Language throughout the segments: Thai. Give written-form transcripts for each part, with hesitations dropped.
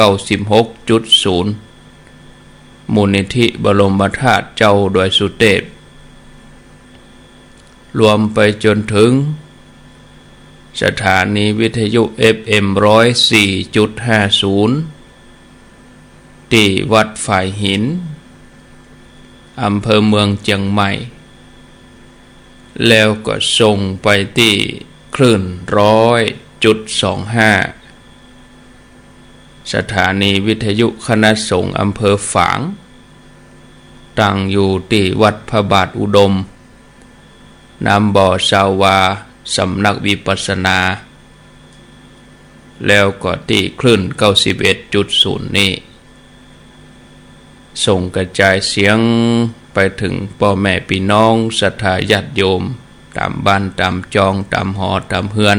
96.0มูลนิธิบรมธาตุเจ้าดอยสุเทพรวมไปจนถึงสถานีวิทยุ FM 104.50 ที่วัดฝ่ายหินอำเภอเมืองเชียงใหม่แล้วก็ส่งไปที่คลื่น100.25สถานีวิทยุคณะสงฆ์อำเภอฝางตั้งอยู่ที่วัดพระบาทอุดมน้ำบ่อชาวาสำนักวิปัสสนาแล้วก็ที่คลื่น 91.0 นี้ส่งกระจายเสียงไปถึงพ่อแม่พี่น้องศรัทธาญาติโยมตามบ้านตามจองตามหอตามเฮือน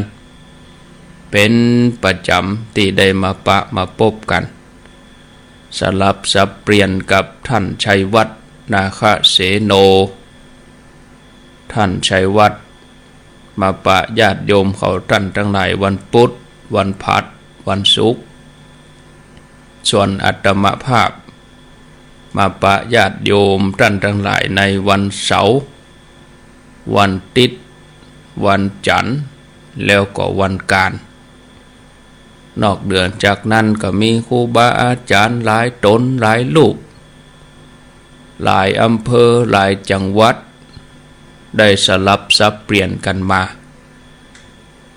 เป็นประจำที่ได้มาปะมาพบกันสลับสับเปลี่ยนกับท่านชัยวัฒน์นาคเสโนท่านชัยวัฒน์มาปะญาติโยมเขาท่านทั้งหลายวันพุธวันพฤหัสวันศุกร์ส่วนอาตมาภาพมาปะญาติโยมท่านทั้งหลายในวันเสาร์วันอาทิตย์วันจันทร์แล้วก็วันการนอกเดือนจากนั้นก็มีครูบาอาจารย์หลายตนหลายลูกหลายอำเภอหลายจังหวัดได้สลับสับเปลี่ยนกันมา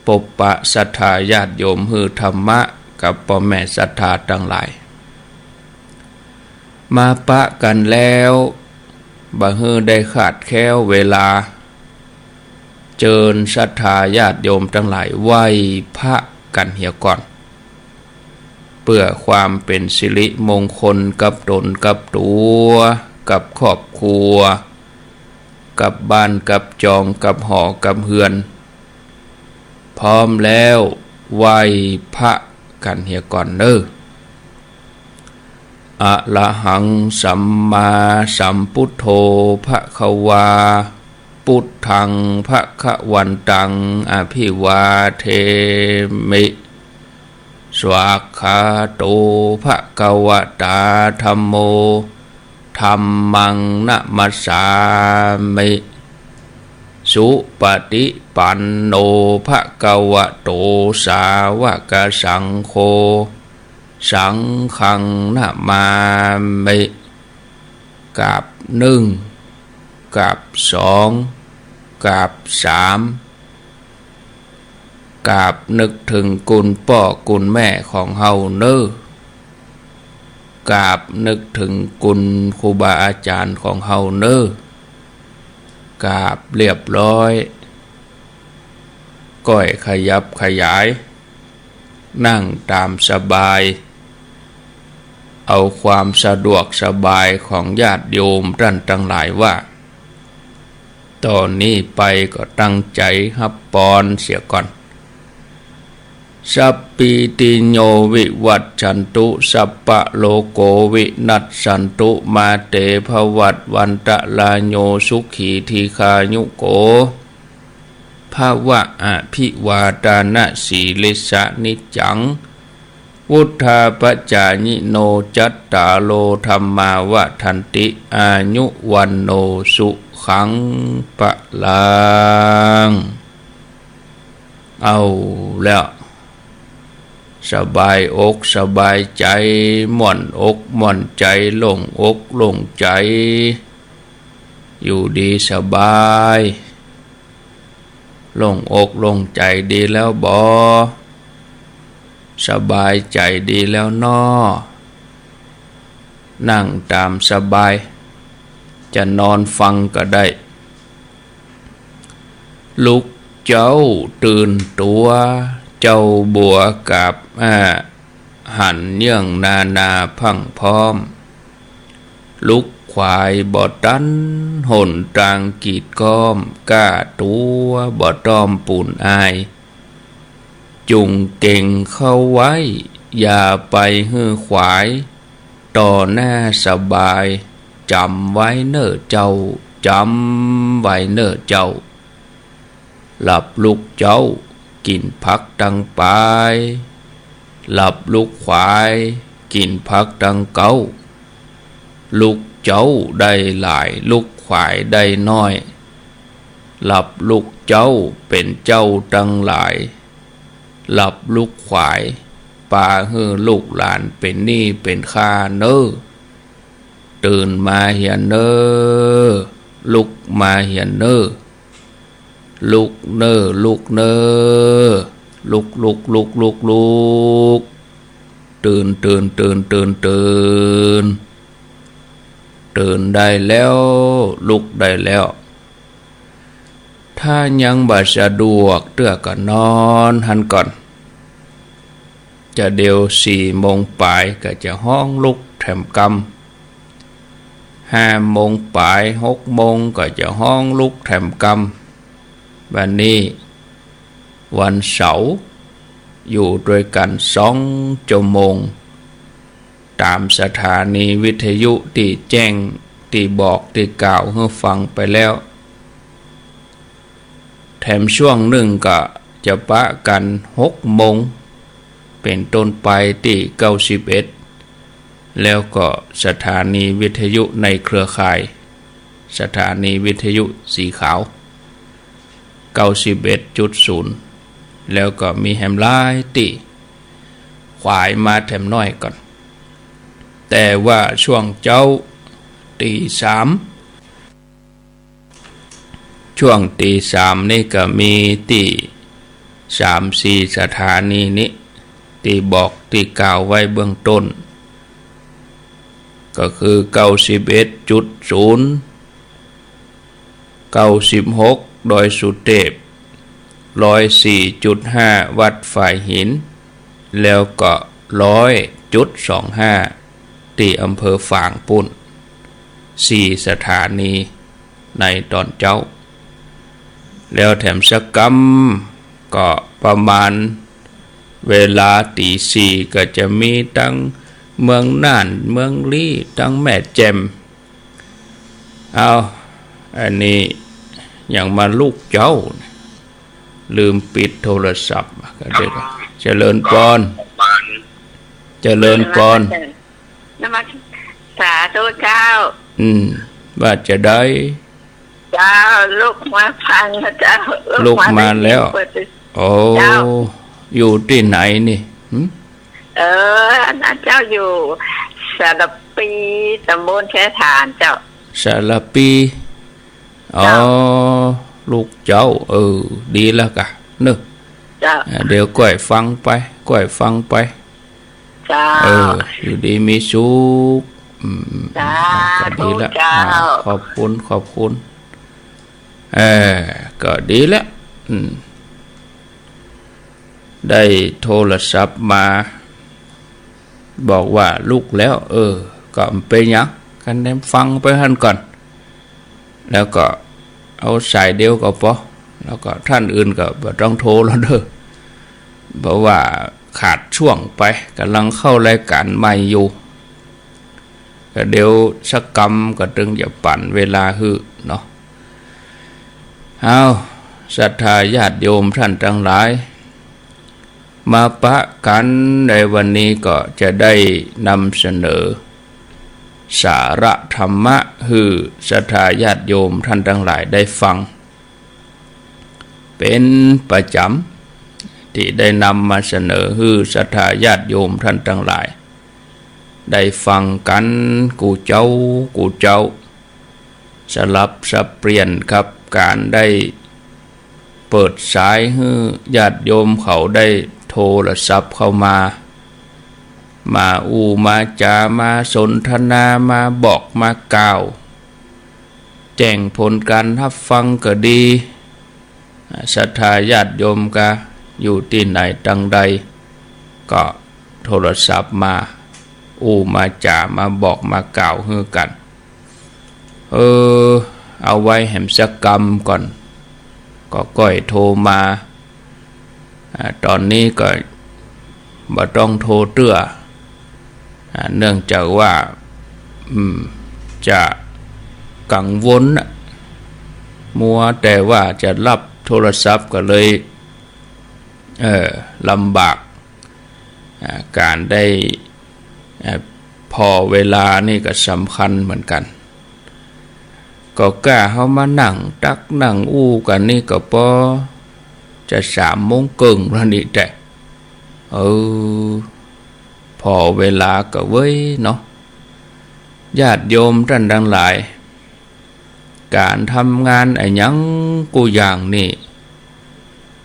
พบปะศรัทธาญาติโยมฮือธรรมะกับพ่อแม่ศรัทธาทั้งหลายมาปะกันแล้วบ่ฮือได้ขาดแคล้วเวลาเจิญศรัทธาญาติโยมทั้งหลายไหว้พระกันเหี่ยก่อนเพื่อความเป็นสิริมงคลกับตนกับตัวกับครอบครัวกับบ้านกับจองกับหอกับเฮือนพร้อมแล้วไหว้พระกันเหี่ยก่อนเด้ออะระหังสัมมาสัมพุทโธภควาพุทธังภควันตังอภิวาเทมิสวากขาโตภควตาธัมโมธัมมังนะมัสสามิสุปฏิปันโนภควโตสาวกสังโฆสังฆังนะมามิกับหนึ่งกับสองกับสามกับนึกถึงคุณพ่อคุณแม่ของเฮาเน้อกับนึกถึงคุณครูบาอาจารย์ของเฮาเน้อกับเรียบร้อยก้อยขยับขยายนั่งตามสบายเอาความสะดวกสบายของญาติโยมท่านทั้งหลายว่าตอนนี้ไปก็ตั้งใจฮับปอนเสียก่อนสัพพิติโยวิวัตชันตุสัพพะโลโกวินัสสันตุมาเตภวัตวันตะลาโยสุขีทีคายุโกภาวะอภิวาทานะสีลิสะนิจังวุธาปจายิโนจัตตาโลธัมมาวะทันติอายุวันโนสุขังปะลังเอาแล้วสบายอกสบายใจม่วนอกม่วนใจโล่งอกโล่งใจอยู่ดีสบายโล่งอกโล่งใจดีแล้วบ่สบายใจดีแล้วน้อนั่งตามสบายจะนอนฟังก็ได้ลุกเจ้าตื่นตัวเจ้าบัวกับหันเยื่องนาพังพร้อมลุกควายบ่ตันหนตรางกีดก้อมก้าตัวบ่ต้อมปูนอายจุงเก่งเข้าไว้อย่าไปฮือขวายต่อหน้าสบายจำไว้เน้อเจ้าจำไว้เน้อเจ้าหลับลุกเจ้ากินผักตั้งไปหลับลุกควาย กินผักดังเก่าลูกเจ้าได้หลายลูกขวายได้น้อยหลับลูกเจ้าเป็นเจ้าดังหลายหลับลูกขวายปาฮือลูกหลานเป็นหนี้เป็นค่าเน้อตื่นมาเหียนเน้อลุกมาเหียนเน้อลุกเน้อลุกเน้อลุกตื่นตื่นได้แล้วลุกได้แล้วถ้ายังบ่สะดวกเตื้อก็นอนหันก่อนจะเดียว4 โมงปลายก็จะห้องลุกแถมกำ5 โมงปลาย6 โมงก็จะห้องลุกแถมกำวันนี้วันเสาร์อยู่ด้วยกัน2 ชั่วโมงตามสถานีวิทยุที่แจ้งที่บอกที่กล่าวให้ฟังไปแล้วแถมช่วงหนึ่งก็จะปะกัน6 โมงเป็นต้นไปที่91แล้วก็สถานีวิทยุในเครือข่ายสถานีวิทยุสีขาว 91.0 แล้วก็มีแฮมไลน์ติขวายมาแถมน้อยก่อนแต่ว่าช่วงเจ้าตี 3ช่วงตี 3นี่ก็มีที่3-4 สถานีนี้ที่บอกที่กล่าวไว้เบื้องต้นก็คือ 91.0 96 ดอยสุเทพ 104.5 วัดฝ่ายหินแล้วก็ 100.25 ที่อำเภอฝางปุ่น4 สถานีในตอนเจ้าแล้วแถมสกรรมก็ประมาณเวลาตี 4ก็จะมีทั้งเมืองน่านเมืองลี้ทั้งแม่แจ่มเอาอันนี้อย่างมาลูกเจ้าลืมปิดโทรศัพท์ก็เด็กเจริญพรนมัสสาธุเจ้าว่าจะได้เจ้าลูกมาฟังนะเจ้าลูกมาแล้วโอ้อยู่ที่ไหนนี่นะเจ้าอยู่สารปีตำบลแค่ฐานเจ้าสารปีอ๋อลูกเจ้าดีแล้วกะนึกเดี๋ยวก้อยฟังไปเจ้าอยู่ดีมีสุขก็ดีแล้วขอบคุณก็ดีแล้วได้โทรศัพท์มาบอกว่าลูกแล้วก็ไปยังกันแนมฟังไปหันก่อนแล้วก็เอาสายเดียวก็พอแล้วก็ท่านอื่นก็บ่ต้องโทรแล้วเด้อเพราะว่าขาดช่วงไปกำลังเข้ารายการใหม่อยู่ก็เดี๋ยวสักกรรมก็ตึงจะปั่นเวลาฮือเนาะเอาศรัทธาญาติโยมท่านทั้งหลายมาปะกันในวันนี้ก็จะได้นำเสนอสาระธรรมะคือศรัทธาญาติโยมท่านทั้งหลายได้ฟังเป็นประจำที่ได้นำมาเสนอคือศรัทธาญาติโยมท่านทั้งหลายได้ฟังกันกูเจ้าสลับสับเปลี่ยนครับการได้เปิดสายให้ญาติโยมเขาได้โทรศัพท์เข้ามามาจามาสนทนามาบอกมากล่าวแจ้งผลการรับฟังก็ดีศรัทธาญาติโยมก็อยู่ที่ไหนตังใดก็โทรศัพท์มามาจามาบอกมากล่าวให้กันเอาไว้แหมสักกรรมก่อนก็ก้อยโทรมาตอนนี้ก็บ่ต้องโทรเตื้อเนื่องจากว่าจะกังวลมัวแต่ว่าจะรับโทรศัพท์ก็เลยลำบากการได้ อเวลานี่ก็สำคัญเหมือนกันก็กล้าเขามานั่งตักนั่งอู้กันนี่ก็พอจะ3 โมงครึ่งแล้วนี่แต่พอเวลาก็เว้ยเนาะญาติโยมท่านทั้งหลายการทำงานไอ้ยังกูอย่างนี่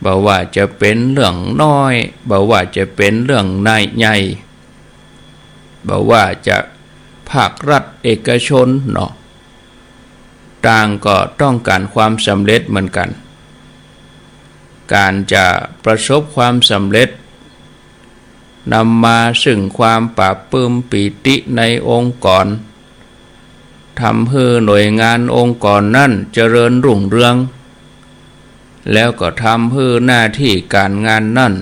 บ่ว่าจะเป็นเรื่องน้อยบ่ว่าจะเป็นเรื่องใหญ่บ่ว่าจะภาครัฐเอกชนเนาะต่างก็ต้องการความสำเร็จเหมือนกันการจะประสบความสำเร็จนำมาซึ่งความปราบปลื้มปิติในองค์กรทำให้หน่วยงานองค์กรนั่นเจริญรุ่งเรืองแล้วก็ทำให้หน้าที่การงานนั่น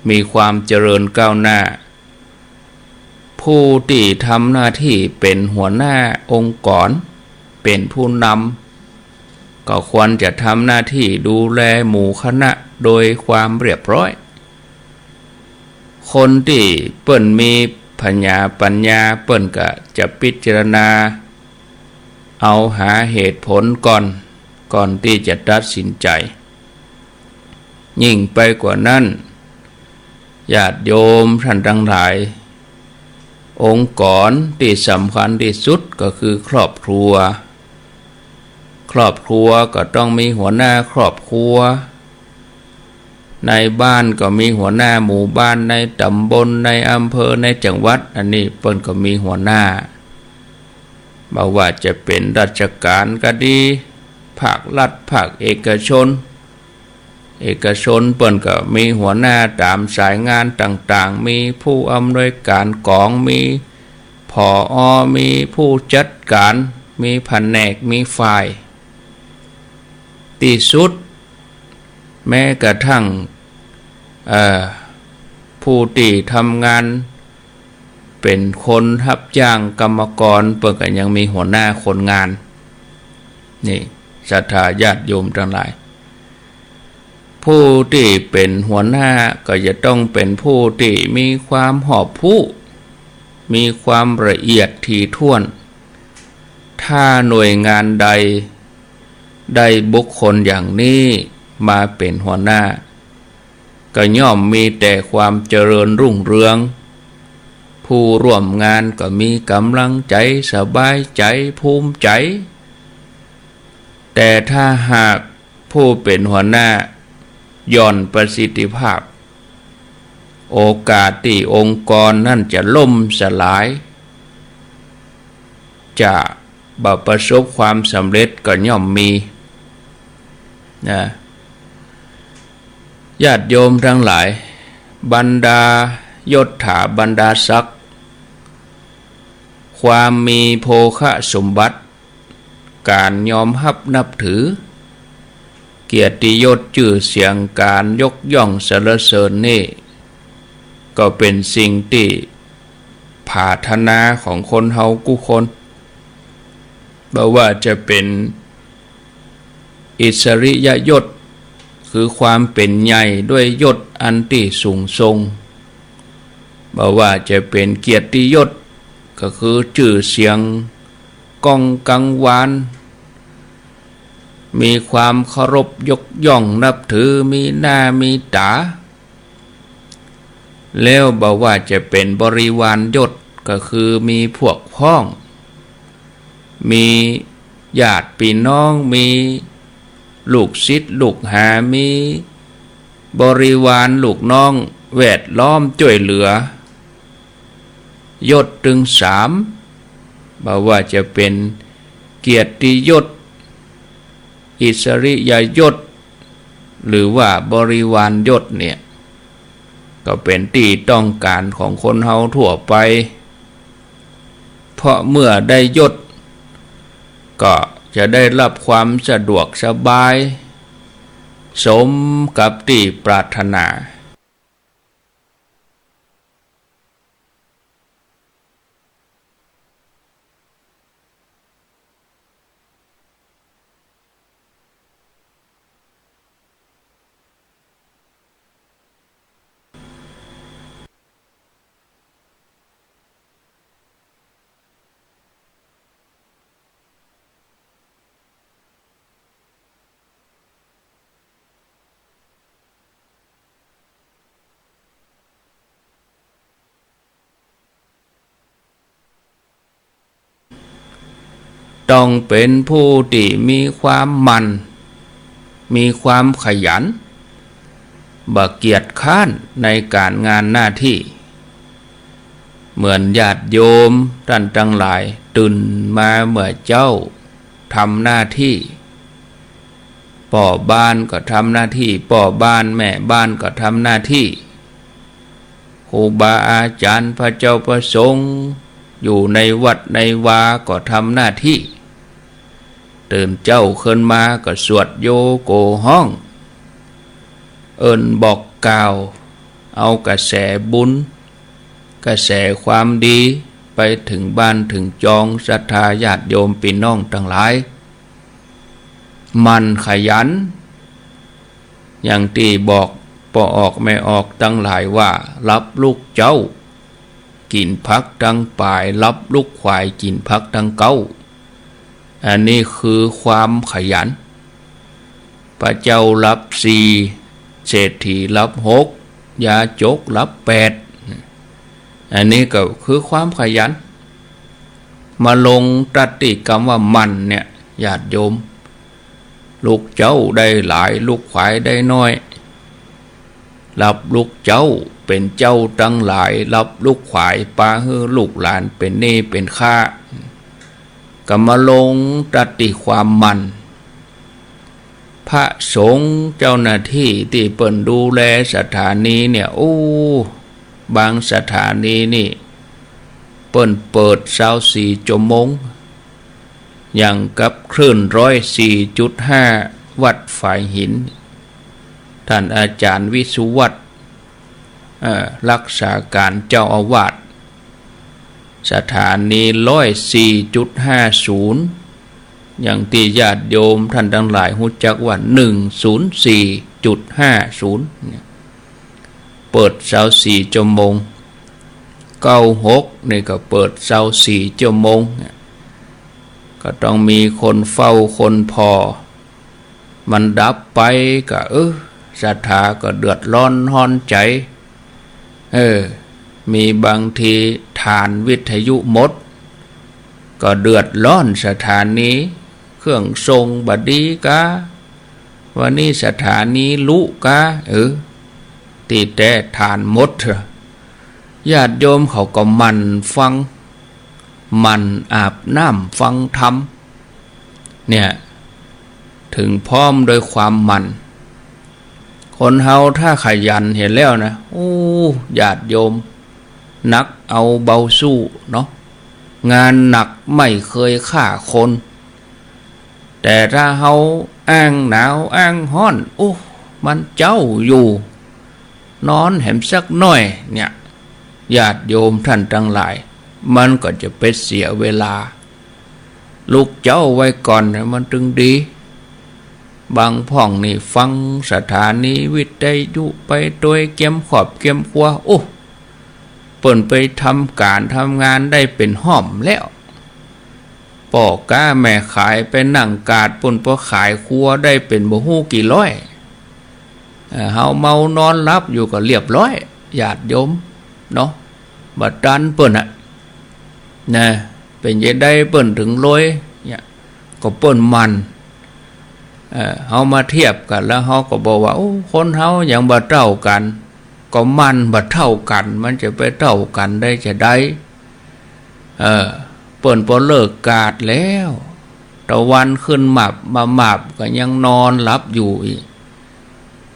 มีความเจริญก้าวหน้าผู้ที่ทำหน้าที่เป็นหัวหน้าองค์กรเป็นผู้นำก็ควรจะทำหน้าที่ดูแลหมู่คณะโดยความเรียบร้อยคนที่เปิ้นมีปัญญาเปิ้นก็จะพิจารณาเอาหาเหตุผลก่อนที่จะตัดสินใจยิ่งไปกว่านั้นญาติโยมท่านทั้งหลายองค์กรที่สำคัญที่สุดก็คือครอบครัวก็ต้องมีหัวหน้าครอบครัวในบ้านก็มีหัวหน้าหมู่บ้านในตำบลในอำเภอในจังหวัดอันนี้เปิ้นก็มีหัวหน้าบ่ว่าจะเป็นราชการก็ดีภาครัฐภาคเอกชนเปิ้นก็มีหัวหน้าตามสายงานต่างๆมีผู้อำนวยการกองมีผอ.มีผู้จัดการมีแผนกมีฝ่ายที่สุดแม้กระทั่งผู้ที่ทำงานเป็นคนรับจ้างกรรมกรเปิ้นก็ยังมีหัวหน้าคนงานนี่ศรัทธาญาติโยมทั้งหลายผู้ที่เป็นหัวหน้าก็จะต้องเป็นผู้ที่มีความหอบผู้มีความละเอียดถี่ถ้วนถ้าหน่วยงานใดได้บุคคลอย่างนี้มาเป็นหัวหน้าก็ย่อมมีแต่ความเจริญรุ่งเรืองผู้ร่วมงานก็มีกำลังใจสบายใจภูมิใจแต่ถ้าหากผู้เป็นหัวหน้าย่อนประสิทธิภาพโอกาสที่องค์กรนั่นจะล่มสลายจะบ่ประสบความสำเร็จก็ย่อมมีนะญาติโยมทั้งหลายบรรดายศถาบรรดาศักดิ์ความมีโภคสมบัติการยอมรับนับถือเกียรติยศชื่อเสียงการยกย่องสรรเสริญนี่ก็เป็นสิ่งที่ปรารถนาของคนเฮากุคนบ่ว่าจะเป็นอิสริยยศคือความเป็นใหญ่ด้วยยศอันที่สูงส่งบ่ว่าจะเป็นเกียรติยศก็คือชื่อเสียงก้องกังวานมีความเคารพยกย่องนับถือมีหน้ามีตาแล้วบ่ว่าจะเป็นบริวารยศก็คือมีพวกพ้องมีญาติพี่น้องมีลูกศิษย์ลูกหามีบริวารลูกน้องแวดล้อมช่วยเหลือยศถึง3บ่ว่าจะเป็นเกียรติยศอิสริยยศหรือว่าบริวารยศเนี่ยก็เป็นที่ต้องการของคนเฮาทั่วไปเพราะเมื่อได้ยศก็จะได้รับความสะดวกสบายสมกับที่ปรารถนา ต้องเป็นผู้ที่มีความมันมีความขยันบ่เกียจคร้านในการงานหน้าที่เหมือนญาติโยมท่านทั้งหลายตื่นมาเมื่อเจ้าทำหน้าที่พ่อบ้านก็ทำหน้าที่พ่อบ้านแม่บ้านก็ทำหน้าที่ครูบาอาจารย์พระเจ้าประสงค์อยู่ในวัดในวาก็ทำหน้าที่ตื่นเจ้าขึ้นมาก็สวดโยโกห้องเอิ้นบอกกล่าวเอากระแสบุญกระแสความดีไปถึงบ้านถึงจองศรัทธาญาติโยมพี่น้องทั้งหลายมันขยันอย่างที่บอกปออกไม่ออกทั้งหลายว่ารับลูกเจ้ากินพักทั้งป่ายรับลูกควายกินพักทั้งเก้าอันนี้คือความขยันพระเจ้ารับสี่เศรษฐีรับหกยาจกรับแปดอันนี้ก็คือความขยันมาลงตรัติกรรมว่ามันเนี่ยญาติโยมลูกเจ้าได้หลายลูกควายได้น้อยรับลูกเจ้าเป็นเจ้าตั้งหลายรับลูกควายปาฮือลูกหลานเป็นเน่เป็นข้าก็มาลงตรัติความมันพระสงฆ์เจ้าหน้าที่ที่เปิ่นดูแลสถานีเนี่ยโอ้บางสถานีนี่เปิ่นเปิด24 ชั่วโมงอย่างกับคลื่น104.5 วัดฝ่ายหินท่านอาจารย์วิสุวัตรรักษาการเจ้าอาวาสสถานี104.50อย่างที่ญาติโยมท่านทั้งหลายรู้จักว่า104.50เปิด24 ชั่วโมง96นี่ก็เปิด24 ชั่วโมงก็ต้องมีคนเฝ้าคนพอมันดับไปก็ศรัทธาก็เดือดร้อนห้อนใจมีบางทีฐานวิทยุหมดก็เดือดร้อนสถานีเครื่องทรงบดีกาวันนี้สถานีลุกาตีแต่ฐานหมดญาติโยมเขาก็มันฟังมันอาบน้ำฟังธรรมเนี่ยถึงพร้อมโดยความมันคนเฮาถ้าขยันเห็นแล้วนะญาติโยมนักเอาเบาสู้เนาะงานหนักไม่เคยฆ่าคนแต่ถ้าเฮาอ้างหนาวอ้างฮ้อนมันเจ้าอยู่นอนแหมสักหน่อยเนี่ยญาติโยมท่านทั้งหลายมันก็จะไปเสียเวลาลูกเจ้าไว้ก่อนมันถึงดีบางพ่องนี่ฟังสถานีวิทยุไปโดยเก็มขอบเก็มครัวเปิ่นไปทำการทำงานได้เป็นห้อมแล้วป่อก้าแม่ขายไปนั่งกาดป่นพอขายครัวได้เป็นบ่ฮู้กี่ร้อยเฮาเมานอนรับอยู่ก็เรียบร้อยญาติโยมเนาะบัดดันเปิ่นนะเป็นยังได้เปิ่นถึงรวยเนี่ยก็เปิ่นมันเฮามาเทียบกันแล้วเฮาก็บอกว่าคนเฮาอย่างบ่เท่ากันก็มันบ่เท่ากันมันจะไปเท่ากันได้จะได้เปิ่นพอเลิกกาดแล้วตะวันขึ้นมาก็ยังนอนหลับอยู่อีก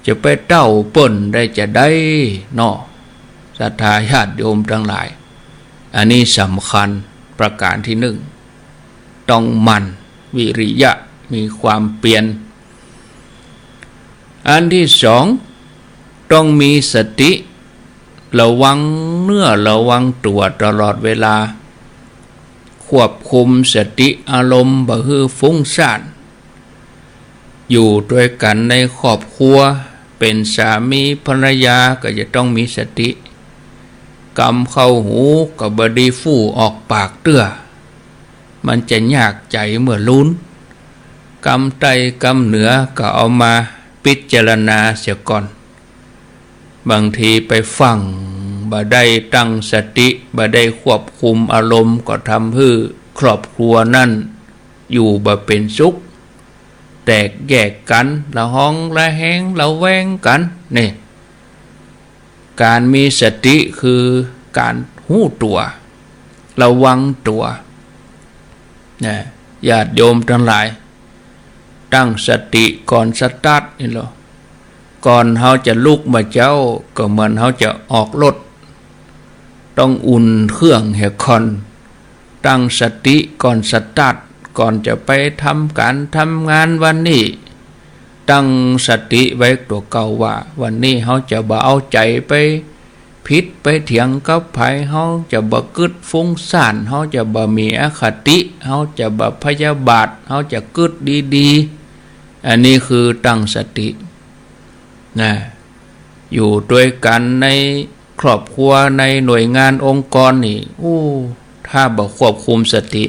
จะไปเท่าเปิ่นได้จะได้เนาะศรัทธาญาติโยมทั้งหลายอันนี้สำคัญประการที่1ต้องมันวิริยะมีความเปลี่ยนอันที่2ต้องมีสติระวังเนื้อระวังตัวตลอดเวลาควบคุมสติอารมณ์บ่ฮือฟุ้งซ่านอยู่ด้วยกันในครอบครัวเป็นสามีภรรยาก็จะต้องมีสติกำเข้าหูก็บ่ดีฟู่ออกปากเตื้อมันจะยากใจเมื่อลุ้นกำไตกำเหนือก็เอามาพิจารณาเสียก่อนบางทีไปฟังบ่ได้ตั้งสติบ่ได้ควบคุมอารมณ์ก็ทำให้ครอบครัวนั่น อยู่บ่เป็นสุขแตกแยกกันละห้องละแหงละแวงกันนี่การมีสติคือการหู้ตัวระวังตัวนะญาติโยมทั้งหลายตั้งสติก่อนสตาร์ทนี่เหรอก่อนเขาจะลุกมาเจ้าก็เหมือนเขาจะออกรถต้องอุ่นเครื่องเฮคอนตั้งสติก่อนสตาร์ทก่อนจะไปทำการทำงานวันนี้ตั้งสติไว้ตัวเก่าว่าวันนี้เขาจะบ่เอาใจไปผิดไปเถียงกับไผเขาจะบ่กึดฟุ้งซ่านเขาจะบ่มีอคติเขาจะบ่พยาบาทเขาจะกึดดีๆอันนี้คือตั้งสตินะอยู่ด้วยกันในครอบครัวในหน่วยงานองค์กรนี่ถ้าบ่ควบคุมสติ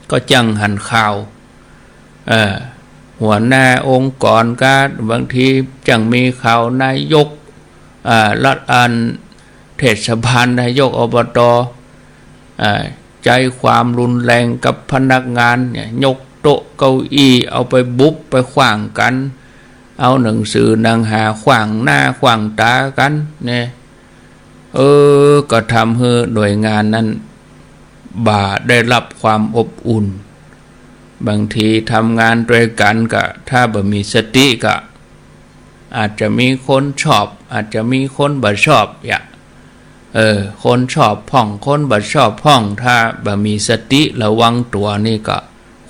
ก็จังหันข่าวหัวหน้าองค์กรก็บางทีจังมีข่าวนายกรัฐเทศบาลนายกอบตใจความรุนแรงกับพนักงานเนี่ยยกโต๊ะเก้าอี้เอาไปบุบไปขว้างกันเอาหนังสือหนังหาขว้างหน้าขว้างตากันเนี่ยก็ทำให้หน่วยงานนั้นบ่าได้รับความอบอุ่นบางทีทำงานด้วยกันก็ถ้าบ่มีสติก็อาจจะมีคนชอบอาจจะมีคนบ่ชอบคนชอบพ่องคนบ่ชอบพ่องถ้าบ่มีสติระวังตัวนี่ก็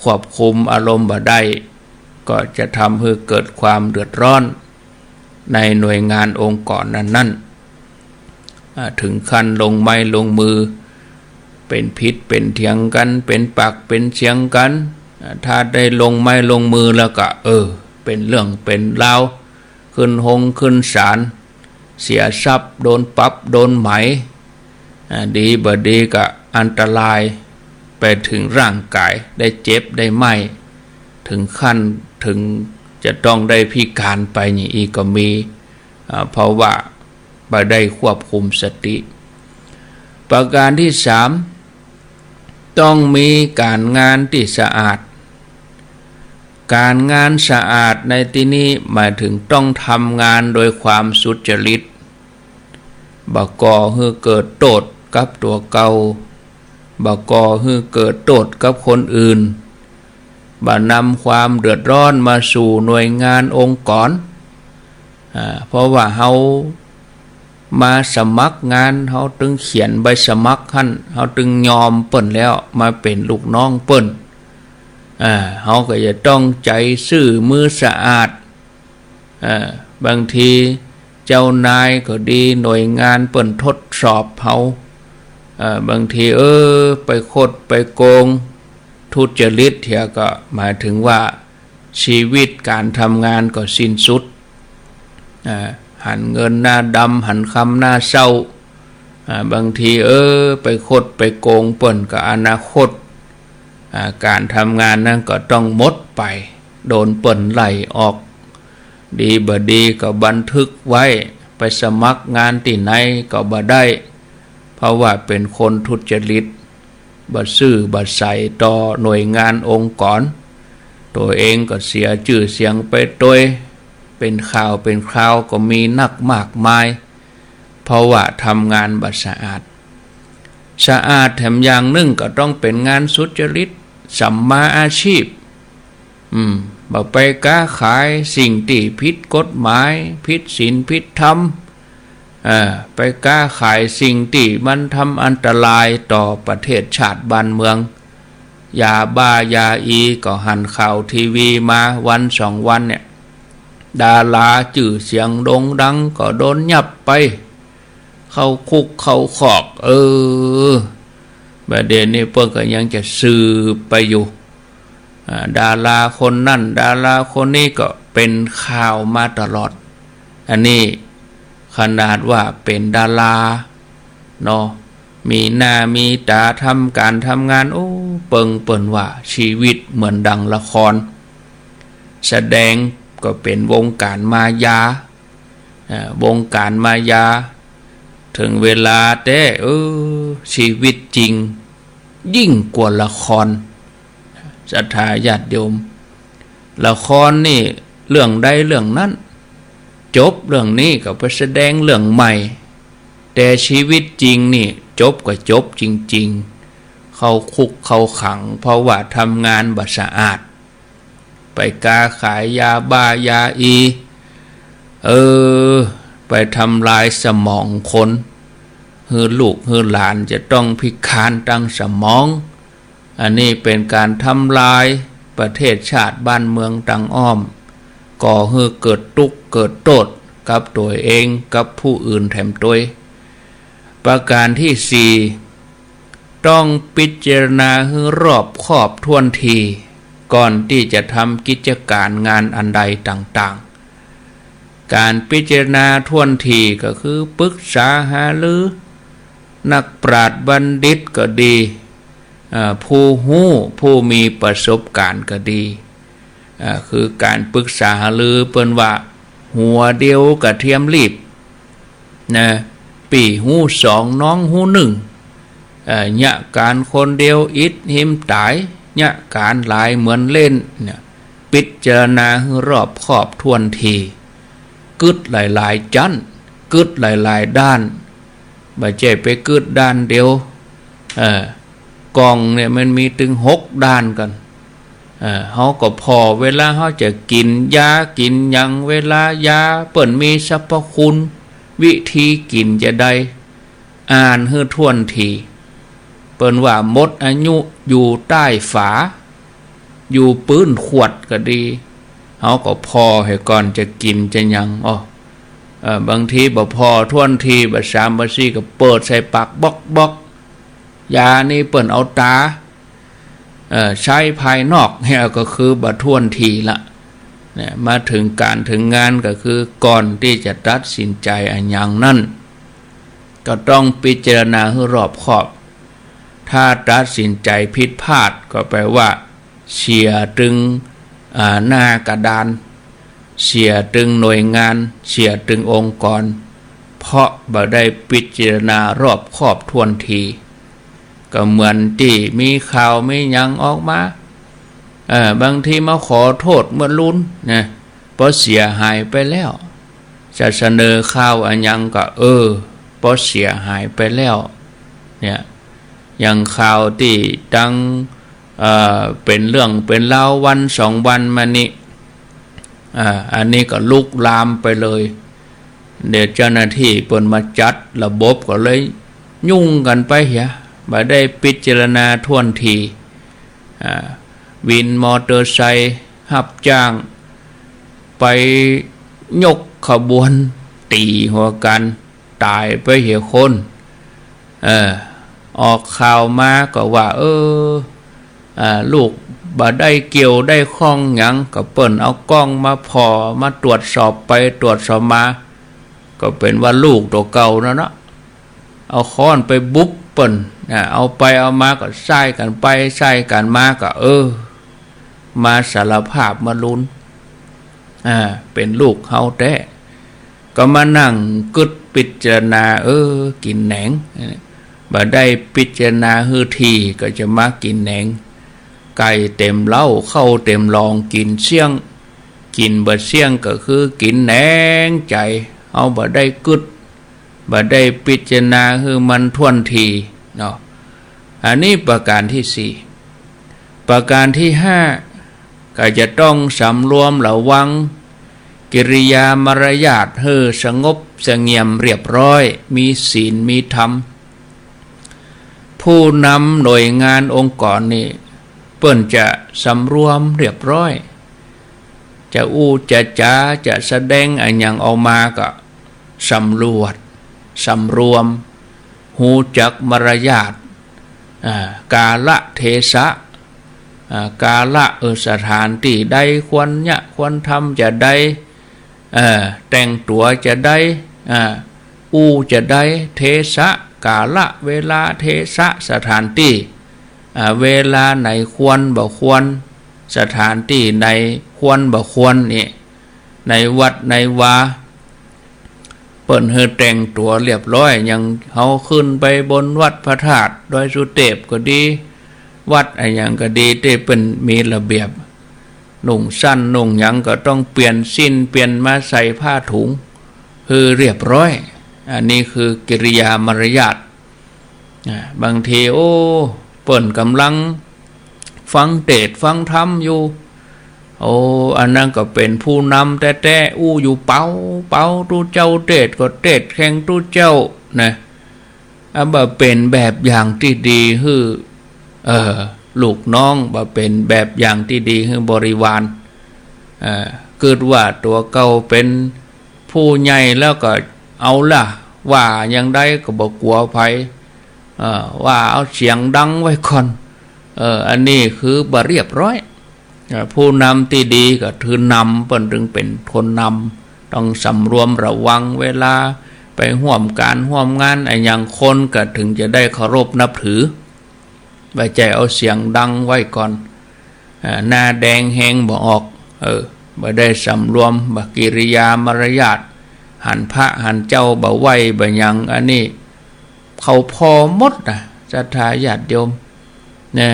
ควบคุมอารมณ์บ่ได้ก็จะทำให้เกิดความเดือดร้อนในหน่วยงานองค์กรนั้นถึงขั้นลงไม้ลงมือเป็นพิษเป็นเถียงกันเป็นปากเป็นเสียงกันถ้าได้ลงไม้ลงมือแล้วก็เป็นเรื่องเป็นราวขึ้นขึ้นศาลเสียทรัพย์โดนปรับโดนไหมดีบ่ดีก็อันตรายไปถึงร่างกายได้เจ็บได้ไหมถึงขั้นถึงจะต้องได้พิการไปนี่อีกก็มีเพราะว่าบ่ได้ควบคุมสติประการที่สามต้องมีการงานที่สะอาดการงานสะอาดในที่นี้หมายถึงต้องทำงานโดยความสุจริตบ่ก่อให้เกิดโทษกับตัวเก่าบ่ก่อให้เกิดโทษกับคนอื่นบ่นำความเดือดร้อนมาสู่หน่วยงานองค์กรเพราะว่าเฮามาสมัครงานเฮาตึงเขียนใบสมัครหั่นเฮาตึงยอมเปิ้นแล้วมาเป็นลูกน้องเปิ้นเฮาก็จะต้องใจซื่อมือสะอาดบางทีเจ้านายก็ดีหน่วยงานเปิ้นทดสอบเฮาบางทีไปคดไปโกงทุจริตเถียก็หมายถึงว่าชีวิตการทำงานก็สิ้นสุดหันเงินหน้าดำหันคำหน้าเศร้าบางทีไปคดไปโกงเปิ้นก็อนาคตการทำงานนั้นก็ต้องหมดไปโดนเปิ้นไล่ออกดีบ่ดีก็บันทึกไว้ไปสมัครงานที่ไหนก็บ่ได้เพราะว่าเป็นคนทุจริตบ่ซื่อบ่ใส่ต่อหน่วยงานองค์กรตัวเองก็เสียชื่อเสียงไปด้วยเป็นข่าวเป็นคราวก็มีนักมากมายเพราะว่าทำงานบ่สะอาดแถมอย่างหนึ่งก็ต้องเป็นงานสุจริตสัมมาอาชีพบ่ไปค้าขายสิ่งที่ผิดกฎหมายผิดศีลผิดธรรมไปค้าขายสิ่งที่มันทำอันตรายต่อประเทศชาติบ้านเมืองยาบ้ายาอีก็หันข่าวทีวีมาวันสองวันเนี่ยดาราชื่อเสียงโด่งดังก็โดนยับไปเข้าคุกเข้าขอกประเด็นนี้เพิ่นก็ยังจะสืบไปอยู่ดาราคนนั่นดาราคนนี้ก็เป็นข่าวมาตลอดอันนี้ขนาดว่าเป็นดาราเนาะมีหน้ามีตาทำการทำงานเปิ่นว่าชีวิตเหมือนดังละครแสดงก็เป็นวงการมายาวงการมายาถึงเวลาชีวิตจริงยิ่งกว่าละคร ศรัทธาญาติโยมละครนี่เรื่องใดเรื่องนั้นจบเรื่องนี้ก็ไปแสดงเรื่องใหม่แต่ชีวิตจริงนี่จบก็จบจริงๆเข้าคุกเข้าขังเพราะว่าทำงานบ่สะอาดไปกาขายยาบ้ายาอีไปทำลายสมองคนฮือลูกฮือหลานจะต้องพิการทางสมองอันนี้เป็นการทำลายประเทศชาติบ้านเมืองต่างอ้อมก่อให้เกิดทุกข์เกิดโทษกับตัวเองกับผู้อื่นแถมตัวประการที่สี่ต้องพิจารณาให้รอบคอบถ้วนทีก่อนที่จะทำกิจการงานอันใดต่างๆการพิจารณาถ้วนทีก็คือปรึกษาหารือนักปราชญ์บัณฑิตก็ดีผู้หู้ผู้มีประสบการณ์ก็ดีคือการปรึกษาหารือเปิ้นว่าหัวเดียวกระเทียมรีบนะปีหูสองน้องหูหนึ่งญะการคนเดียวอิดหิมตายญะการหลายเหมือนเล่นเนี่ยพิจารณาให้รอบคอบถ้วนทีกึดหลายๆจันกึดหลายๆด้านไม่ใช่ไปกึดด้านเดียวกองเนี่ยมันมีถึง6 ด้านกันเขาก็พอเวลาเขาจะกินยากินยังเวลายาเปิ่นมีสรรพคุณวิธีกินจะได้อ่านให้ท่วนทีเปิ่นว่าหมดอายุอยู่ใต้ฝาอยู่ปื้นขวดก็ดีเขาก็พอให้ก่อนจะกินจะยังบางทีบ่พอท่วนทีบ่สามบ่สี่ก็เปิดใส่ปากบอกยานี่เปิ่นเอาตาใช้ภายนอกเนี่ยก็คือบ่ท่วนทีละเนี่ยมาถึงการถึงงานก็คือก่อนที่จะตัดสินใจอันอย่างนั้นก็ต้องพิจารณาให้รอบคอบถ้าตัดสินใจผิดพลาดก็แปลว่าเสียตึงหน้ากระดานเสียตึงหน่วยงานเสียตึงองค์กรเพราะบ่ได้พิจารณารอบคอบท่วนทีก็เหมือนที่มีข่าวไม่ยังออกมาบางทีมาขอโทษเมื่อลุ้นนะเพราะเสียหายไปแล้วจะเสนอข่าวอันยังก็เพราะเสียหายไปแล้วเนี่ยอย่างข่าวที่ดังเป็นเรื่องเป็นเล่าวัน2 วันมานี้อันนี้ก็ลุกลามไปเลยเดี๋ยวเจ้าหน้าที่เปิดมาจัดระบบก็เลยยุ่งกันไปเหี้ยบ่ได้พิจารณาท่วนทีวินมอเตอร์ไซค์รับจ้างไปยกขบวนตีหัวกันตายไปเหี่ยคนออกข่าวมาก็ว่าลูกบ่ได้เกี่ยวได้ข้องหยังก็เปิ้นเอากล้องมาพอมาตรวจสอบไปตรวจสอบมาก็เป็นว่าลูกตัวเก่านะเนาะเอาค้อนไปบุบเปิ้นเอาไปเอามาก็ใส่กันไปใส่กันมาก็มาสารภาพมาลุ้นเป็นลูกเฮาแท้ก็มานั่งกึดพิจารณากินแหนงบ่ได้พิจารณาฮือทีก็จะมากินแหนงไก่เต็มเหล้าเข้าเต็มรองกินเสี่ยงกินบ่เสี่ยงก็คือกินแหนงใจเอาบ่ได้กึดบ่ได้พิจารณาคือมันท่วนทีเนาะอันนี้ประการที่4ประการที่5ก็จะต้องสำรวมระวังกิริยามารยาทให้สงบเสงี่ยมเรียบร้อยมีศีลมีธรรมผู้นำหน่วยงานองค์กรนี่เปิ้นจะสำรวมเรียบร้อยจะจะจ้าจะแสดงอันอย่างออกมาก็สำรวจสำรวมหูจักมารยาทกาละเทศะกาละสถานที่ใดควรควรทำจะได้แต่งตัวจะได้จะได้เทศะกาละเวลาเทศะสถานที่เวลาไหนควรบ่ควรสถานที่ไหนควรบ่ควรนี่ในวัดในวาเปิ้นเฮอแต่งตัวเรียบร้อยยังเฮาขึ้นไปบนวัดพระธาตุดอยสุเทพก็ดี วัดอะไรอย่างก็ดีที่เป็นมีระเบียบนุ่งสั้นนุ่งหยังก็ต้องเปลี่ยนสิ้นเปลี่ยนมาใส่ผ้าถุงคือเรียบร้อยอันนี้คือกิริยามารยาทบางทีโอ้เปิ่นกำลังฟังเทศน์ฟังธรรมอยู่โอ้อันนั้นก็เป็นผู้นำแต่อู้อยู่เป่าตู้เจ้าเทศน์ก็เทศน์แข่งตู้เจ้านะบ่เป็นแบบอย่างที่ดีคือลูกน้องบ่เป็นแบบอย่างที่ดีคือบริวารเกิดว่าตัวเก่าเป็นผู้ใหญ่แล้วก็เอาล่ะว่ายังได้ก็บ่กลัวภัยว่าเอาเสียงดังไว้ก่อนอันนี้คือบ่เรียบร้อยผู้นำที่ดีก็คือนำเพิ่นถึงเป็นคนนำต้องสำรวมระวังเวลาไปร่วมการร่วมงานไอ้อย่างคนก็ถึงจะได้เคารพนับถือไว้ใจเอาเสียงดังไว้ก่อนหน้าแดงแหงบ่ออกบ่ได้สำรวมบ่กิริยามารยาทหันพระหันเจ้าบ่ไหวบ่หยังอันนี้เขาพอหมดนะศรัทธาญาติโยมเนี่ย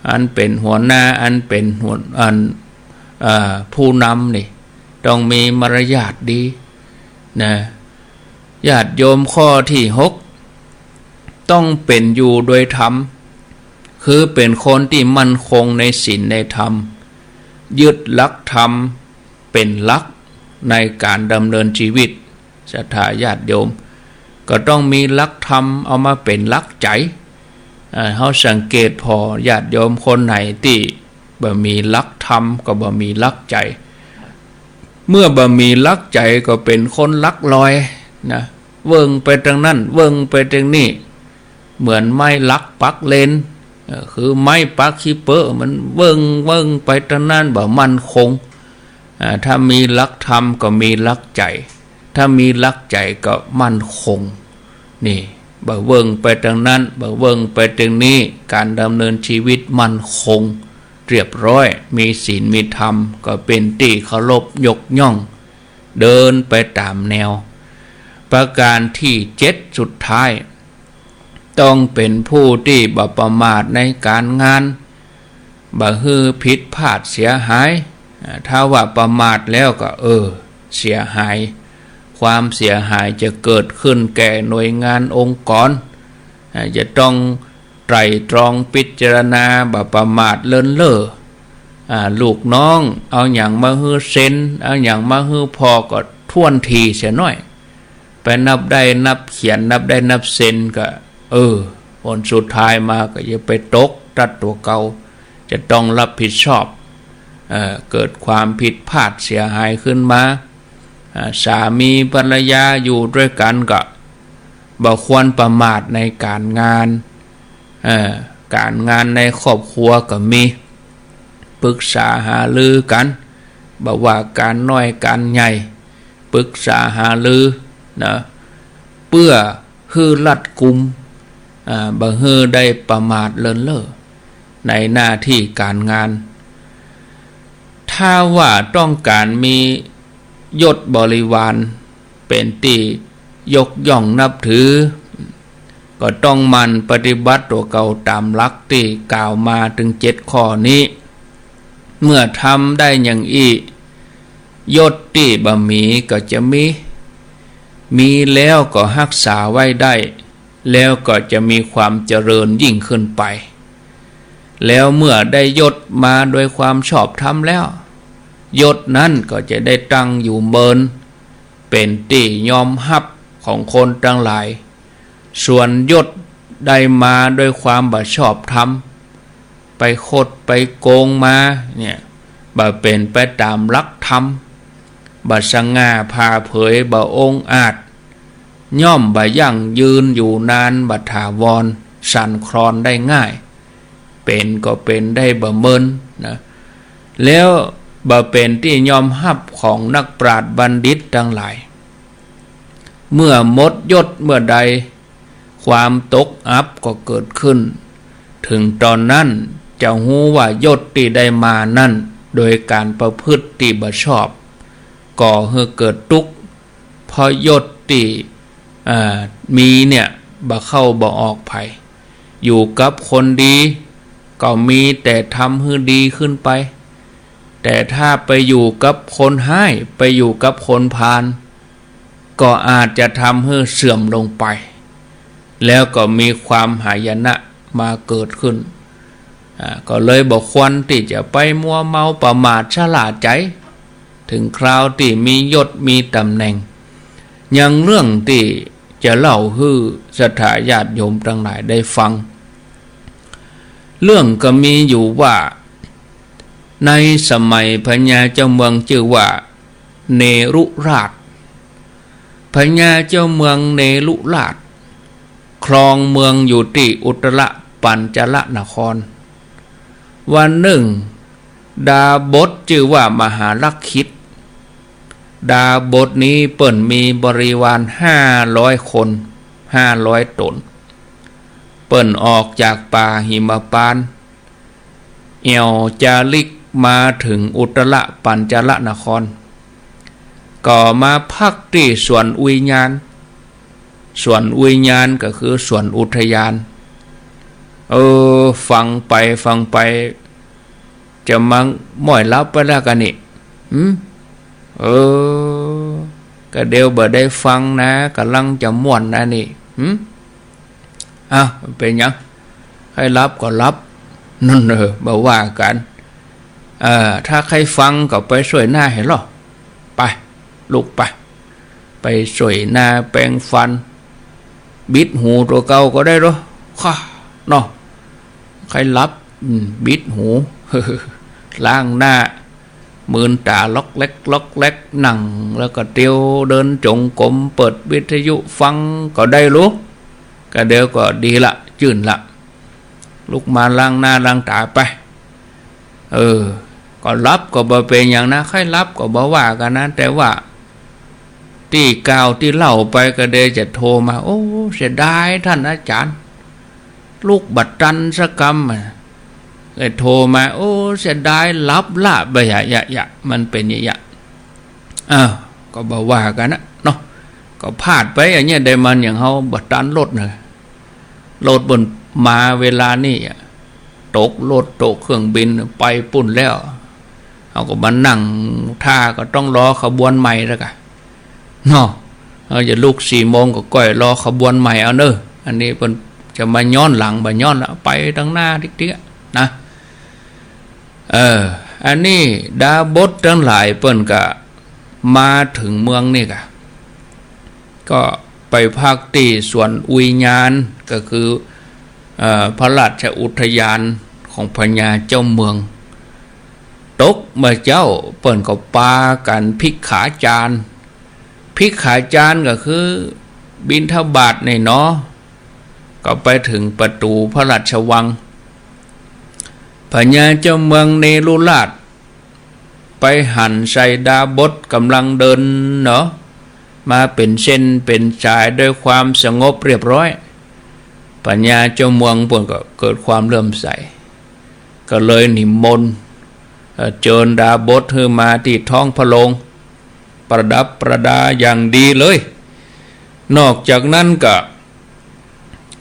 อันเป็นหัวหน้าอันเป็นหัวผู้นำนี่ต้องมีมารยาทดีนะญาติโยมข้อที่6ต้องเป็นอยู่โดยธรรมคือเป็นคนที่มั่นคงในศีลในธรรมยึดหลักธรรมเป็นหลักในการดำเนินชีวิตศรัทธาญาติโยมก็ต้องมีหลักธรรมเอามาเป็นหลักใจเขาสังเกตพอญาติโยมคนไหนที่บ่มีหลักธรรมก็บ่มีหลักใจเมื่อบ่มีหลักใจก็เป็นคนลักลอยนะเวิงไปทางนั้นเวิงไปทางนี้เหมือนไม้ลักปักเลนคือไม้ปักขี้เปอะมันเวิงไปทางนั้นบ่มั่นคงถ้ามีหลักธรรมก็มีหลักใจถ้ามีหลักใจก็มั่นคงนี่บ่เวิงไปทางนั้นบ่เวิงไปทางนี้การดำเนินชีวิตมั่นคงเรียบร้อยมีศีลมีธรรมก็เป็นที่เคารพยกย่องเดินไปตามแนวประการที่7สุดท้ายต้องเป็นผู้ที่บ่ประมาทในการงานบ่ฮือผิดพลาดเสียหายถ้าว่าประมาทแล้วก็เสียหายความเสียหายจะเกิดขึ้นแก่หน่วยงานองค์กรจะต้องไตร่ตรองพิจารณาบ่ประมาทเลินเล่อลูกน้องเอาอย่างมาฮือเซ็นเอาอย่างมาฮือพอก็ท่วนทีเสียหน่อยไปนับได้นับเขียนนับได้นับเซ็นก็ผลสุดท้ายมาก็จะไปตกตัดตัวเก่าจะต้องรับผิดชอบเกิดความผิดพลาดเสียหายขึ้นมาสามีภรรยาอยู่ด้วยกันก็บ่ควรประมาทในการงานการงานในครอบครัวก็มีปรึกษาหารือกันบ่ว่าการน้อยการใหญ่ปรึกษาหารือนะเพื่อฮือรัดกุมบ่ฮือได้ประมาทเลินเล่อในหน้าที่การงานถ้าว่าต้องการมียศบริวารเป็นที่ยกย่องนับถือก็ต้องมันปฏิบัติตัวเก่าตามหลักที่กล่าวมาถึง7ข้อนี้เมื่อทำได้อย่างอี้ยศที่บ่มีก็จะมีแล้วก็รักษาไว้ได้แล้วก็จะมีความเจริญยิ่งขึ้นไปแล้วเมื่อได้ยศมาโดยความชอบธรรมแล้วยศนั้นก็จะได้ตั้งอยู่เมินเป็นที่ยอมรับของคนทั้งหลายส่วนยศได้มาโดยความบ่ชอบธรรมไปคดไปโกงมาเนี่ยบ่เป็นไปตามหลักธรรมบ่สง่าผ่าเผยบ่องอาจย่อมบ่ยั่งยืนอยู่นานบ่ถาวรสั่นคลอนได้ง่ายเป็นก็เป็นได้บ่เมินนะแล้วบ่เป็นที่ยอมรับของนักปราชญ์บัณฑิตทั้งหลายเมื่อหมดยศเมื่อใดความตกอับก็เกิดขึ้นถึงตอนนั้นจะรู้ว่ายศที่ได้มานั่นโดยการประพฤติที่บ่ชอบก่อให้เกิดทุกข์เพราะยศที่มีเนี่ยบ่เข้าบ่ออกไผอยู่กับคนดี ก็มีแต่ทำให้ดีขึ้นไปแต่ถ้าไปอยู่กับคนให้ไปอยู่กับคนพาลก็อาจจะทำให้เสื่อมลงไปแล้วก็มีความหายนะมาเกิดขึ้นก็เลยบอกควรที่จะไปมัวเมาประมาทฉลาดใจถึงคราวที่มียศมีตำแหน่งยังเรื่องที่จะเล่าให้ศรัทธาญาติโยมทั้งหลายได้ฟังเรื่องก็มีอยู่ว่าในสมัยพญาเจ้าเมืองชื่อว่าเนรุราชพญาเจ้าเมืองเนรุราชครองเมืองอยู่ที่อุตรปัญจลนครวันหนึ่งดาบสชื่อว่ามหาลักขิตดาบสนี้เปิ่นมีบริวาร500 คน500 ตนเปิ่นออกจากป่าหิมพานต์เอี่ยวจาริกมาถึงอุตรปัญจลนครก็มาพักที่สวนอุยญาณสวนอุยญาณก็คือสวนอุทยานฟังไปจะมังม่อยลับไปแล้วกันนี่ก็เดี๋ยวบ่ได้ฟังนะกำลังจะม่วนนะนี่เป็นยังให้รับก็รับนั่นบ่ว่ากันถ้าใครฟังก็ไปสวยหน้าเห็นหรอไปลุกไปสวยหน้าแปรงฟันบิดหูตัวเก่าก็ได้หรอค่ะเนาะใครรับบิดหู ล้างหน้ามืนตาล็อกเล็กนั่งแล้วก็เตียวเดินจงกรมเปิดวิทยุฟังก็ได้รู้ก็เดี๋ยวก็ดีละจื่นละลุกมาล้างหน้าล้างตาไปก็รับก็บ่เป็นอย่างนะใครรับก็บ่ว่ากันนะแต่ว่าที่กล่าวที่เล่าไปก็เดี๋ยวจะโทรมาโอ้เสียดายท่านอาจารย์ลูกบัตรจันสกรรมเลยโทรมาโอ้เสียดายรับละไปอย่ามันเป็นอย่างก็บ่ว่ากันนะเนาะก็พลาดไปอย่างเงี้ยได้มันอย่างเขาบัตรจันรถนะรถบนมาเวลานี่ตกรถตกเครื่องบินไปปุ่นแล้วเขาก็มานั่งท่าก็ต้องรอขบวนใหม่แล้วกันเนาะอย่าลุก4 โมงก็ก้อยรอขบวนใหม่เอาเนอะอันนี้เป็นจะมาย้อนหลังมาย้อนไปตั้งหน้าติ๊กๆนะอันนี้ดาบสทั้งหลายเปิ้นก็มาถึงเมืองนี่ก็ไปพักที่สวนอุยญาณก็คือพระราชอุทยานของพญาเจ้าเมืองตกเมื่อเจ้าเปิ้นก็ปากันภิกขาจารก็คือบิณฑบาตในเนาะก็ไปถึงประตูพระราชวังพญาเจ้าเมืองเนรุราชไปหันใส่ดาบสกำลังเดินเนาะมาเป็นเส้นเป็นสายด้วยความสงบเรียบร้อยพญาเจ้าเมืองเพิ่นก็เกิดความเลื่อมใสก็เลยนิมนต์เชิญดาบสให้มาที่ท้องพระโรงประดับประดาอย่างดีเลยนอกจากนั้น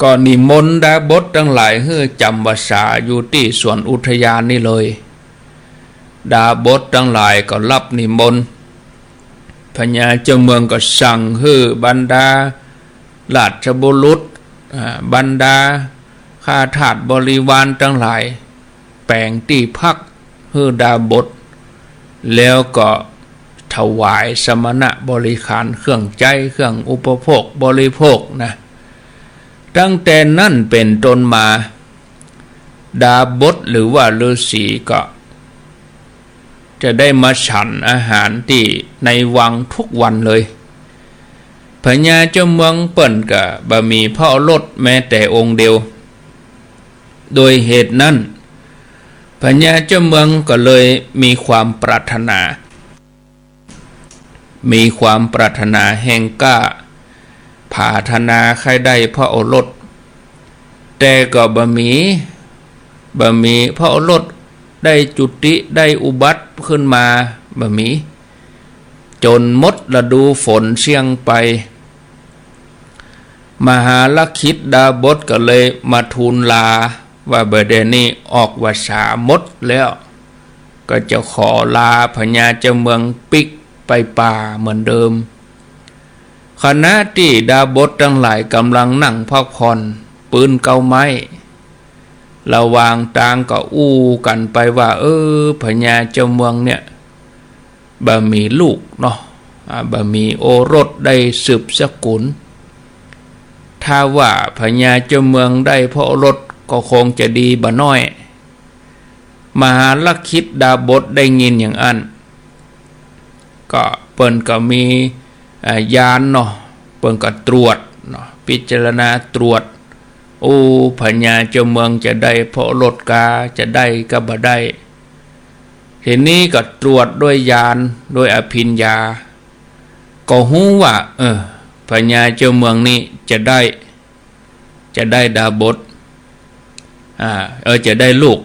ก็นิมนต์ดาบสทั้งหลายให้จำพรรษาอยู่ที่สวนอุทยานนี่เลยดาบสทั้งหลายก็รับนิมนต์พญาเจ้าเมืองก็สั่งให้บรรดาราชบุรุษบรรดาข้าทาสบริวารทั้งหลายแปลงที่พักให้ดาบสแล้วก็ถวายสมณะบริขารเครื่องใจเครื่องอุปโภคบริโภคนะตั้งแต่นั้นเป็นต้นมาดาบสหรือว่าฤาษีก็จะได้มาฉันอาหารที่ในวังทุกวันเลยพญาเจ้าเมืองเปิ้นก็บ่มีพระโอรสแม้แต่องค์เดียวโดยเหตุนั้นพญาเจ้าเมืองก็เลยมีความปรารถนาแห่งกล้าปรารถนาใครได้พระโอรสแต่ก็บ่มีพระโอรสได้จุติได้อุบัติขึ้นมาบ่มีจนหมดฤดูฝนเสี่ยงไปมหาลักขิตดาบสก็เลยมาทูลลา ว่าเบเดนี้ออกวาสาหมดแล้วก็จะขอลาพญาเจ้าเมืองปิกไปป่าเหมือนเดิมขณะที่ดาบททั้งหลายกำลังนั่งพักผ่อนปืนเกาไม้ระหว่างทางก็อู้กันไปว่าพญาเจ้าเมืองเนี่ยบ่มีลูกเนาะบ่มีโอรสได้สืบสกุลถ้าว่าพญาเจ้าเมืองได้พ่อโอรสก็คงจะดีบ่น้อยมหาลักขิตดาบทได้ยินอย่างอันก็เปิ้นก็มียานเนาะเปิ้นก็ตรวจเนาะพิจารณาตรวจพญาเจ้าเมืองจะได้พ่อโอรสกาจะได้ก็บ่ได้ทีนี้ก็ตรวจด้วยยานด้วยอภิญญาก็ฮู้ว่าพญาเจ้าเมืองนี้จะได้ดาบทจะได้ลูก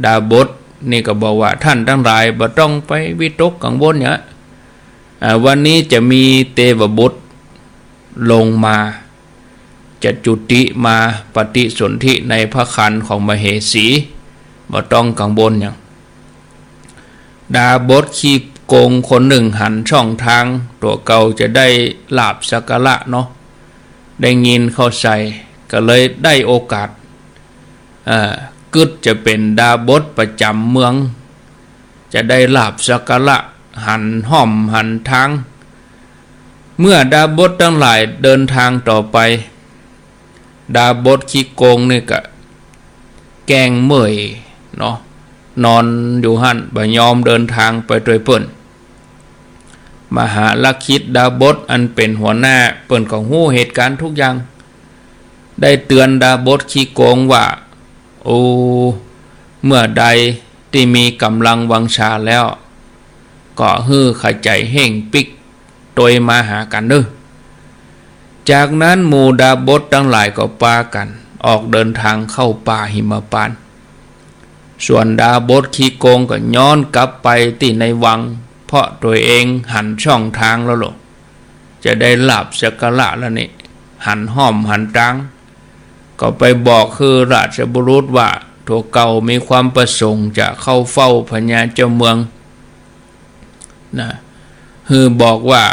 ดาบทนี่ก็บอกว่าท่านทั้งหลายบ่ต้องไปวิตกกังวลเนี่ยวันนี้จะมีเทวบุตรลงมาจะจุติมาปฏิสนธิในพระครรภ์ของมเหสีบ่ต้องกังวลอย่างดาบทขี้โกงคนหนึ่งหันช่องทางตัวเก่าจะได้ลาภสักการะเนาะได้ยินเข้าใส่ก็เลยได้โอกาสกึศจะเป็นดาบทประจำเมืองจะได้ลาภสักการะหันห้อมหันทางเมื่อดาบททั้งหลายเดินทางต่อไปดาบทขี้โกงนี่ก็แกงเมื่อยเนาะนอนอยู่หั่นบ่ยอมเดินทางไปโดยเปิ้นมหาลักขิตดาบทอันเป็นหัวหน้าเปิ้นก็ฮู้เหตุการณ์ทุกอย่างได้เตือนดาบทขี้โกงว่าเมื่อใดที่มีกำลังวังชาแล้วก็ฮื้อขใจเฮ่งปิกโดยมาหากันเด้อจากนั้นหมู่ดาบททั้งหลายก็พากันออกเดินทางเข้าป่าหิมพานต์ส่วนดาบทขี้โกงก็ย้อนกลับไปที่ในวังเพราะตัวเองหันช่องทางแล้วหรอจะได้ลาภสักการะแล้วนี่หันห้อมหันตังก็ไปบอกคือราชบุรุษว่าตัวเก่ามีความประสงค์จะเข้าเฝ้าพญาเจ้าเมืองนะคือบอกว่า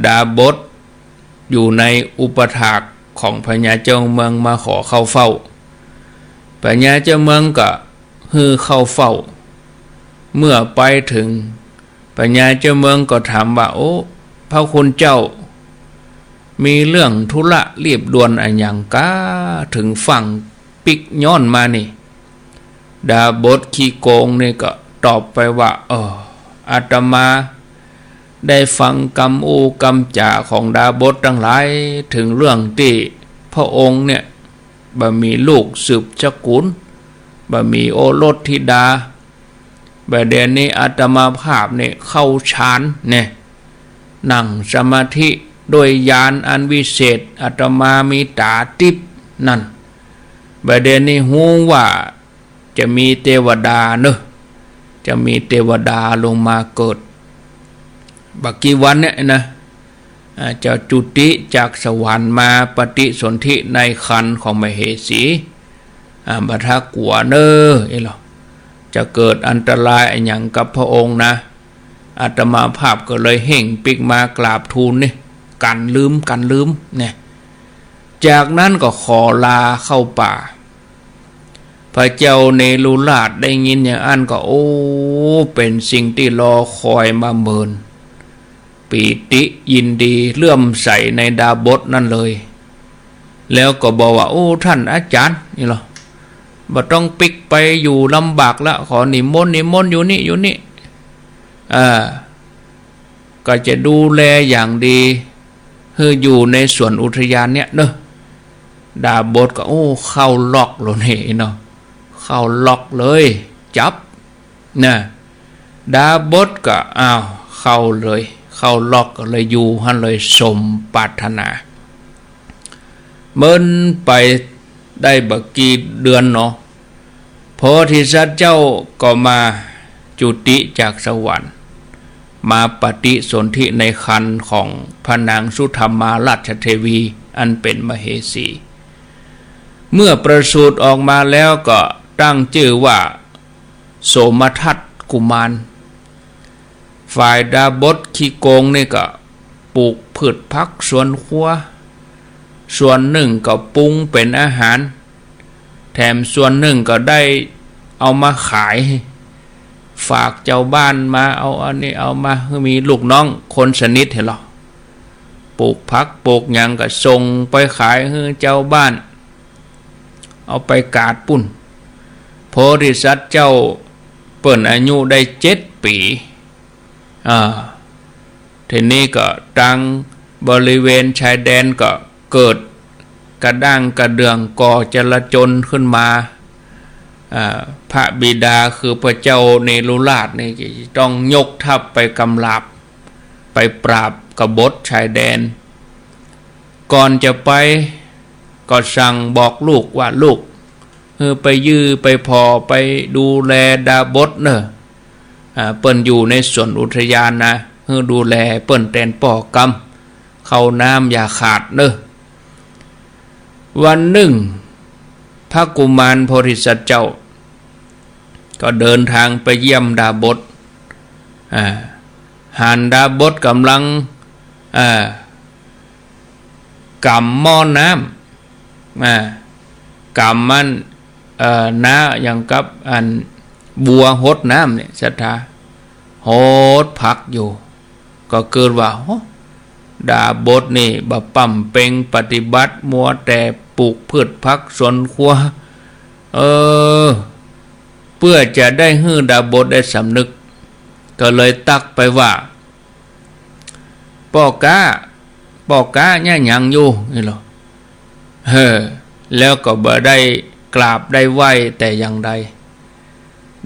ดาบทอยู่ในอุปถากของพญาเจ้าเมืองมาขอเข้าเฝ้าพญาเจ้าเมืองก็ฮือเข้าเฝ้าเมื่อไปถึงพญาเจ้าเมืองก็ถามว่าพระคุณเจ้ามีเรื่องธุระรีบด่วนอันอย่างก้าถึงฝั่งปิกย้อนมานี่ดาบทขี้โกงนี่ก็ตอบไปว่าอาตมาได้ฟังคำคำจ่าของดาบททั้งหลายถึงเรื่องที่พระองค์เนี่ยบ่มีลูกสืบสกุลบ่มีโอรสธิดาบัดนี้อาตมาภาพเนี่ยเข้าฌานเนี่ยนั่งสมาธิโดยญาณอันวิเศษอาตมามีตาทิพย์นั่นบัดนี้ฮู้ว่าจะมีเทวดาเนอะจะมีเทวดาลงมาเกิดบักกี่วันเนี่ยนะจะจุติจากสวรรค์มาปฏิสนธิในครรภ์ของมเหสีบัทากลัวเนอะจะเกิดอันตรายอย่างกับพระองค์นะอาตมาภาพก็เลยเห่งปิกมากราบทูลนี่กันลืมเนี่ยจากนั้นก็ขอลาเข้าป่าพระเจ้าเนรุราชได้ยินอย่างอันก็เป็นสิ่งที่รอคอยมาเมินปีติยินดีเลื่อมใสในดาบทนั่นเลยแล้วก็บอกว่าท่านอาจารย์นี่หรอบ่ต้องปิกไปอยู่ลำบากละขอนิมนต์อยู่นี่ก็จะดูแลอย่างดีคืออยู่ในสวนอุทยานเนี่ยเนอะดาบทก็เข้าล็อกเลยนี่เนาะเข้าล็อกเลยจับนะดาบทก็เข้าเลยเข้าล็อกก็เลยอยู่หันเลยสมปรารถนาเมื่อไปได้บักกี่เดือนเนาะโพธิสัตว์เจ้าก็มาจุติจากสวรรค์มาปฏิสนธิในครรภ์ของพระนางสุธรรมาราชเทวีอันเป็นมเหสี เมื่อประสูติออกมาแล้วก็ตั้งชื่อว่าโสมทัตกุมารฝ่ายดาบสขี้โกงนี่ก็ปลูกพืชพักสวนครัวส่วนหนึ่งก็ปรุงเป็นอาหารแถมส่วนหนึ่งก็ได้เอามาขายฝากเจ้าบ้านมาเอาอันนี้เอามามีลูกน้องคนสนิทเห็นหรอปลูกพักปลูกหยังก็ส่งไปขายให้เจ้าบ้านเอาไปกาดปุ่นโพธิสัตว์เจ้าเปิ่นอายุได้7 ปีทีนี้ก็ตังบริเวณชายแดนก็เกิดกระด้างกระเดืองก่อจลาจลขึ้นมาพระบิดาคือพระเจ้าเนรุราชนี่ต้องยกทัพไปกำราบไปปราบกบฏชายแดนก่อนจะไปก็สั่งบอกลูกว่าลูกไปยื้อไปพอไปดูแลดาบสเนอะเปิ้นอยู่ในสวนอุทยานนะดูแลเปิ้นแตนป่อกำเข้าน้ำอย่าขาดเนอะวันหนึ่งพระกุมารโพธิสัตว์เจ้าก็เดินทางไปเยี่ยมดาบสหานดาบสกำลังกำหม้อน้ำกำมันน้าอย่างกับอันบัวหดน้ำเนี่ยศรัทธาหดผักอยู่ก็เกิดว่าดาบสนี่บะปั่มเป่งปฏิบัติมัวแต่ปลูกพืชพักสวนครัวเพื่อจะได้ให้ดาบสได้สำนึกก็เลยตักไปว่าป่อกาเนี่ยยังอยู่นี่หรอแล้วก็บ่ได้กราบได้ไหวแต่อย่างใด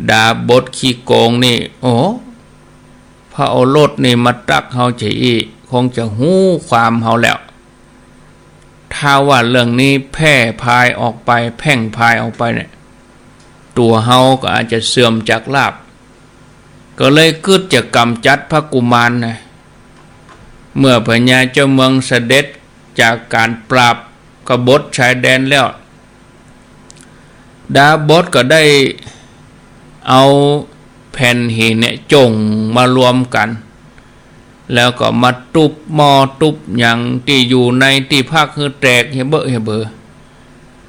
ดาบสขี้โกงนี่พระโอรสนี่มาตักเฮาจะคงจะหู้ความเฮาแล้วถ้าว่าเรื่องนี้แพร่พายออกไปแพ่งพายออกไปเนี่ยตัวเฮาก็อาจจะเสื่อมจากลาภก็เลยกึดจะกำจัดพระกุมารนะเมื่อพญาเจ้าเมืองเสด็จจากการปราบกบฏชายแดนแล้วดาบสก็ได้เอาแผ่นหินเนี่ยจงมารวมกันแล้วก็มาตุบหม้อตุบอย่างที่อยู่ในที่ภาคคือแตกเฮเบอ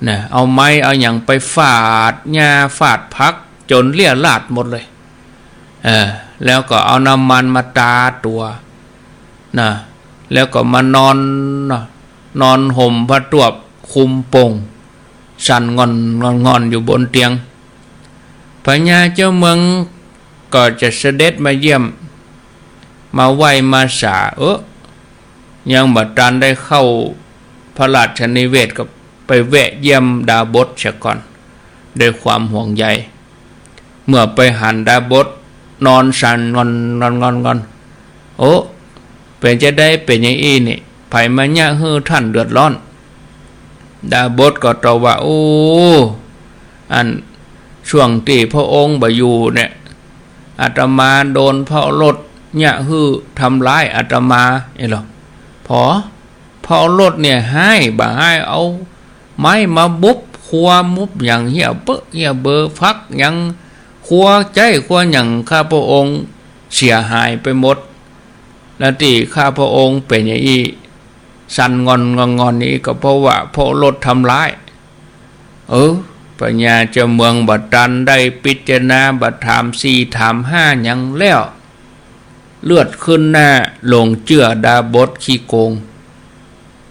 นะเอาไม้เอาอย่างไปฟาดหญ้าฟาดพักจนเลี่ยลาดหมดเลยแล้วก็เอาน้ำมันมาตาตัวนะแล้วก็มานอนห่มพระตวบคุมโป่งสั่นงอนอยู่บนเตียงพญาเจ้าเมืองก็จะเสด็จมาเยี่ยมมาไหว้มาสายังบัดตันได้เข้าพระราชนิเวศก็ไปแวะเยี่ยมดาบสเสียก่อนด้วยความห่วงใยเมื่อไปหันดาบสนอนสั่นงอนเป็นจะได้เป็นอย่างอี้นี่ไผมาเนี่ยฮือท่านเดือดร้อนดาบสก็ตอบว่าอันช่วงที่พระองค์บ่อยู่เนี่ยอาตมาโดนพระโอรสเนี่ยฮือทำร้ายอาตมาหรอพอโอรสเนี่ยให้บ่ให้เอาไม้มาบุบครัวมุบอย่างเหี้ยเบอร์ฟักอย่างครัวใจครัวอย่างข้าพระองค์เสียหายไปหมดและที่ข้าพระองค์เป็นอย่างนี้สั่นงอนนี้ก็เพราะว่าพระโอรสทำร้ายปัญญาเจ้าเมืองบัดตันได้พิจารณาบัดถาม4ถาม5ยังแล้วเลือดขึ้นหน้าลงเจือดาบสขี้โกง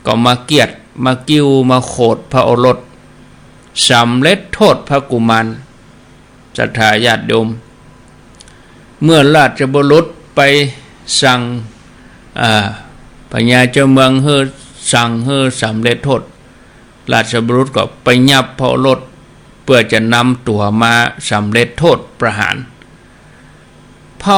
ก็มาเกียดมากิ้วมาโขดพระโอรสสำเร็จโทษพระกุมารศรัทธาญาติโยมเมื่อราชบุรุษไปสั่งปัญญาเจ้าเมืองสั่งสำเร็จโทษราชบุรุษก็ไปยับพระโอรสเพื่อจะนำตัวมาสำเร็จโทษประหารพระ